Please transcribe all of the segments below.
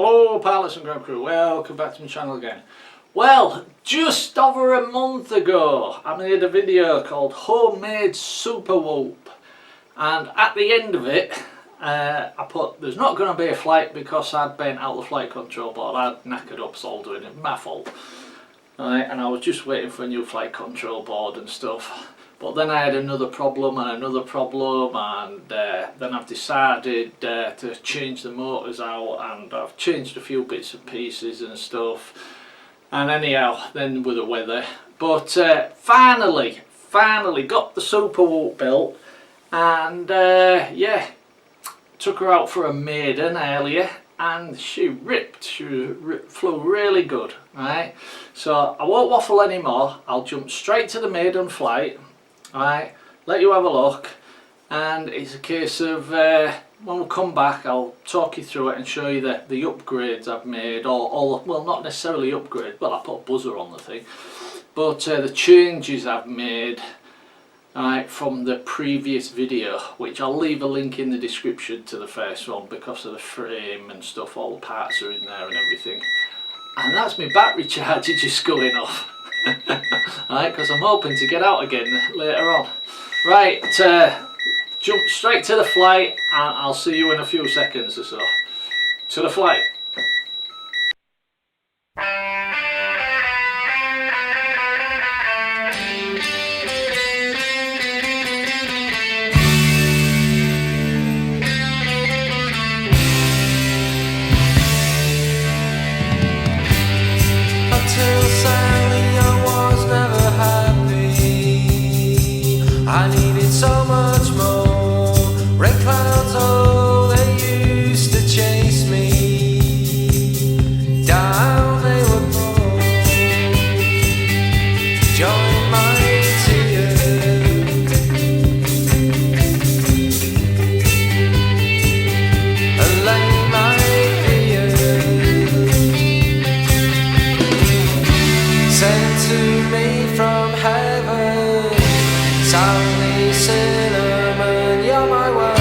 Hello pilots and ground crew, welcome back to my channel again. Well, just over a month ago I made a video called Homemade Super Whoop, and at the end of it I put there's not going to be a flight because I'd bent out the flight control board. I'd knackered up soldering it, my fault. Right, and I was just waiting for a new flight control board and stuff. But then I had another problem and then I've decided to change the motors out, and I've changed a few bits and pieces and stuff. And anyhow, then with the weather. But finally got the Super Whoop built, and yeah, took her out for a maiden earlier, and she ripped. She flew really good, right? So I won't waffle anymore. I'll jump straight to the maiden flight. Alright, let you have a look, and it's a case of when we come back I'll talk you through it and show you the upgrades I've made, or well, not necessarily upgrades, well, I put a buzzer on the thing, but the changes I've made from the previous video, which I'll leave a link in the description to the first one because of the frame and stuff. All the parts are in there and everything. And that's my battery charger just going off. Right, because I'm hoping to get out again later on. Right, jump straight to the flight, and I'll see you in a few seconds or so. To the flight. So much more. Red clouds, oh, they used to chase me. Down they would pour. Join my tears and lay my fears. Sent to me from heaven, soundly cinnamon, you're my world.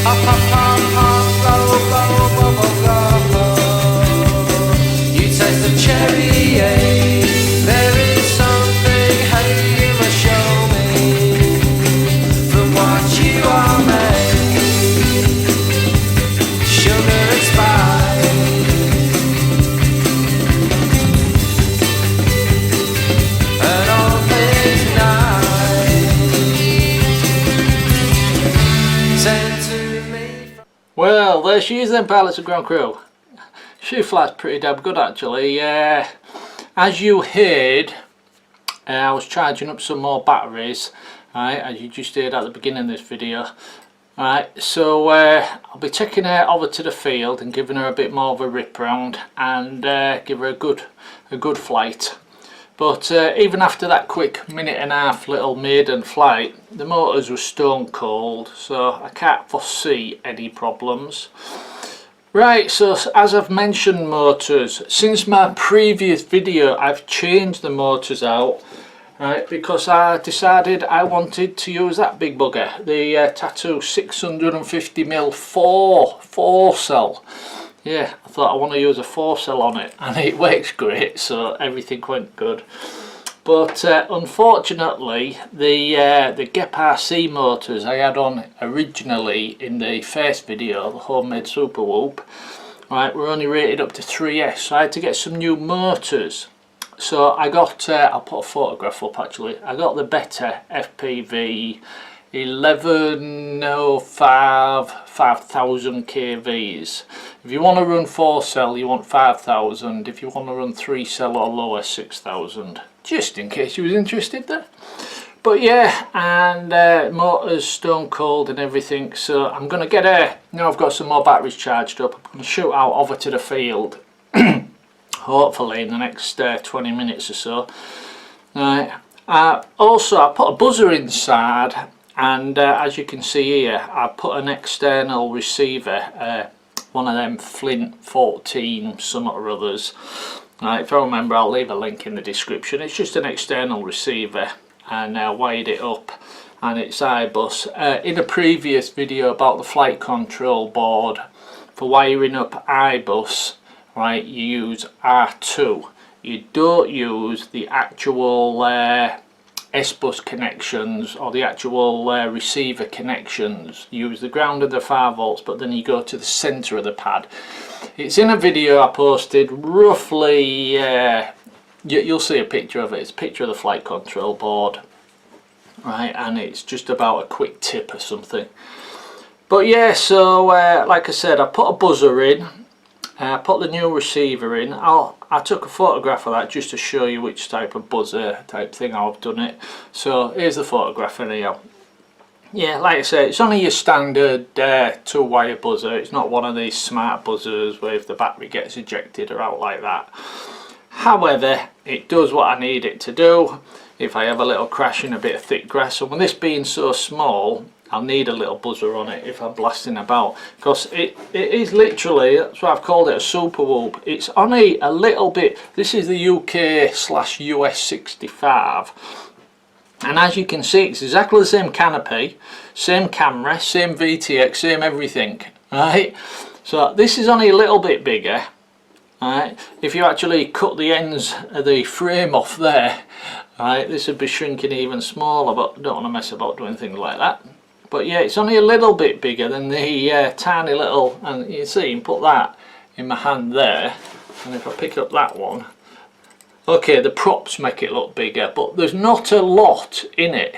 Hop, hop, hop, hop, blow, blow, bubble, go. You taste the cherry, there is something, hey, you must show me. From what you are made, sugar and spice. Well, there she is then, pilots and ground crew. She flies pretty damn good actually. As you heard, I was charging up some more batteries, right, as you just heard at the beginning of this video. Right, so I'll be taking her over to the field and giving her a bit more of a rip round, and give her a good flight. But even after that quick minute-and-a-half little maiden flight, the motors were stone cold, so I can't foresee any problems. Right, so as I've mentioned motors, since my previous video I've changed the motors out, right, because I decided I wanted to use that big bugger, the Tattoo 650mm 4 cell. Yeah, I thought I want to use a 4 cell on it, and it works great, so everything went good. But unfortunately the GEP RC motors I had on originally in the first video, the Homemade Super Whoop, right, were only rated up to 3S, so I had to get some new motors. So I got, I'll put a photograph up actually, I got the BETAFPV 1105 5000 kVs. If you want to run 4 cell you want 5000, if you want to run 3 cell or lower 6000, just in case you was interested there. But yeah, and motors stone cold and everything, so I'm going to get her, now I've got some more batteries charged up, I'm going to shoot out over to the field hopefully in the next 20 minutes or so. Right. Also I put a buzzer inside, and as you can see here I put an external receiver, one of them Flint 14 something or others. Right, if I remember I'll leave a link in the description. It's just an external receiver, and I wired it up and it's iBus. In a previous video about the flight control board, for wiring up iBus, right, you use R2. You don't use the actual SBus connections or the actual receiver connections. You use the ground of the 5 volts, but then you go to the center of the pad. It's in a video I posted roughly, you'll see a picture of it. It's a picture of the flight control board, right, and it's just about a quick tip or something. But yeah, so like I said, I put a buzzer in, I put the new receiver in. I took a photograph of that just to show you which type of buzzer type thing I've done it. So here's the photograph anyhow. Yeah, like I said, it's only your standard 2-wire buzzer. It's not one of these smart buzzers where if the battery gets ejected or out like that. However, it does what I need it to do if I have a little crash in a bit of thick grass. And with this being so small, I'll need a little buzzer on it if I'm blasting about, because it is literally, that's why I've called it a super whoop. It's only a little bit. This is the UK/US 65, and as you can see, it's exactly the same canopy, same camera, same VTX, same everything, right? So this is only a little bit bigger, right? If you actually cut the ends of the frame off there, right, this would be shrinking even smaller, but I don't want to mess about doing things like that. But yeah, it's only a little bit bigger than the tiny little, and you see, you can put that in my hand there, and if I pick up that one, okay, the props make it look bigger, but there's not a lot in it,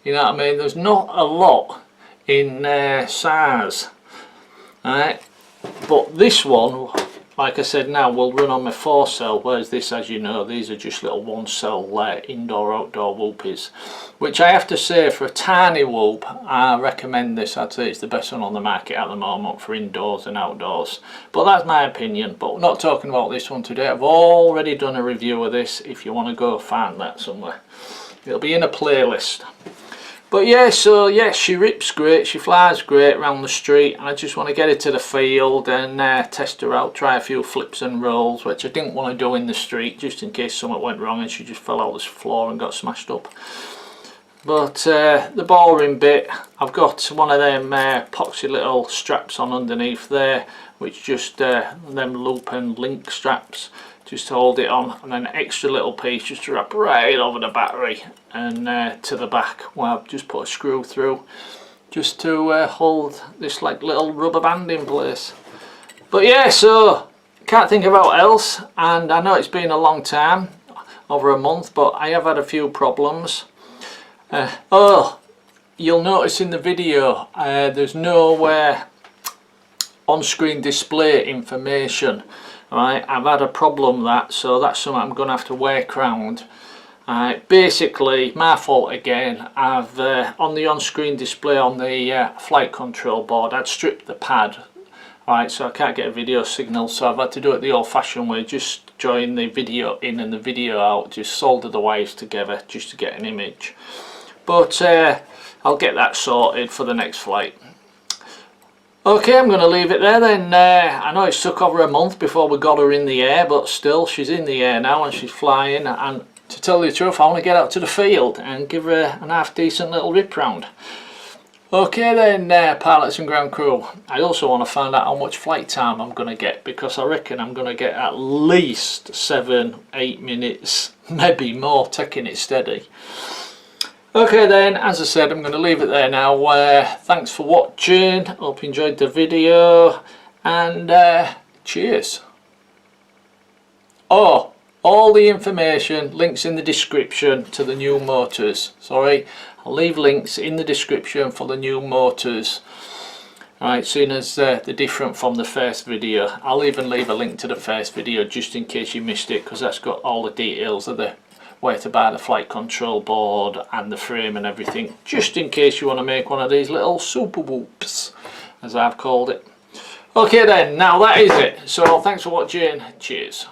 you know what I mean? There's not a lot in size, right? But this one, like I said, now will run on my 4-cell, whereas this, as you know, these are just little 1-cell indoor-outdoor whoopies, which I have to say, for a tiny whoop, I recommend this. I'd say it's the best one on the market at the moment for indoors and outdoors. But that's my opinion, but we're not talking about this one today. I've already done a review of this if you want to go find that somewhere. It'll be in a playlist. But yeah, so yeah, she rips great, she flies great around the street, and I just want to get her to the field and test her out, try a few flips and rolls, which I didn't want to do in the street just in case something went wrong and she just fell out the floor and got smashed up. But the boring bit, I've got one of them epoxy little straps on underneath there, which just them loop and link straps, just to hold it on, and then an extra little piece just to wrap right over the battery and to the back, where I've just put a screw through just to hold this like little rubber band in place. But yeah, so can't think of what else, and I know it's been a long time, over a month, but I have had a few problems. Oh, you'll notice in the video there's no on-screen display information. Right, I've had a problem with that, so that's something I'm going to have to work around. Basically, my fault again. I've on the on-screen display on the flight control board, I'd stripped the pad, right, so I can't get a video signal, so I've had to do it the old-fashioned way, just join the video in and the video out, just solder the wires together just to get an image. But I'll get that sorted for the next flight. Okay, I'm going to leave it there then. I know it took over a month before we got her in the air, but still, she's in the air now and she's flying, and to tell you the truth, I want to get out to the field and give her an half decent little rip round. Okay then, pilots and ground crew, I also want to find out how much flight time I'm going to get, because I reckon I'm going to get at least 7-8 minutes, maybe more, taking it steady. Okay then, as I said, I'm going to leave it there now. Thanks for watching, hope you enjoyed the video, and cheers. Oh, all the information, links in the description to the new motors. Sorry, I'll leave links in the description for the new motors. Alright, seeing as they're different from the first video. I'll even leave a link to the first video just in case you missed it, because that's got all the details of the where to buy the flight control board and the frame and everything, just in case you want to make one of these little super whoops, as I've called it. Okay then, now that is it. So thanks for watching, cheers.